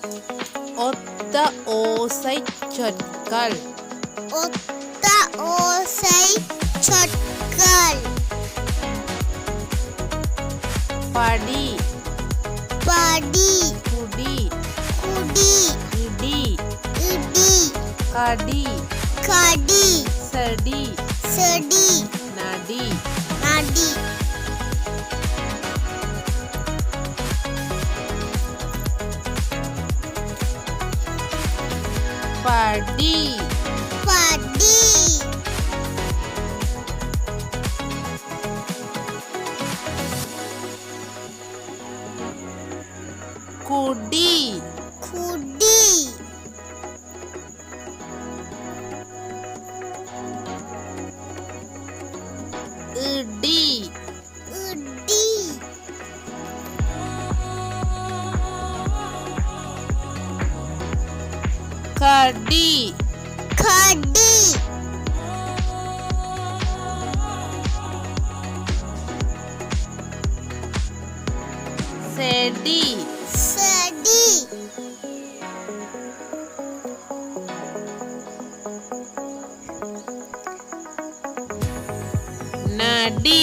ஒத்த ஓசை சொற்கள். ஒத்த ஓசை சொற்கள். படி படி குடி குடி இடி இடி கடி கடி செடி செடி நடி நடி. படி படி குடி குடி இடி இடி கடி கடி செடி செடி நடி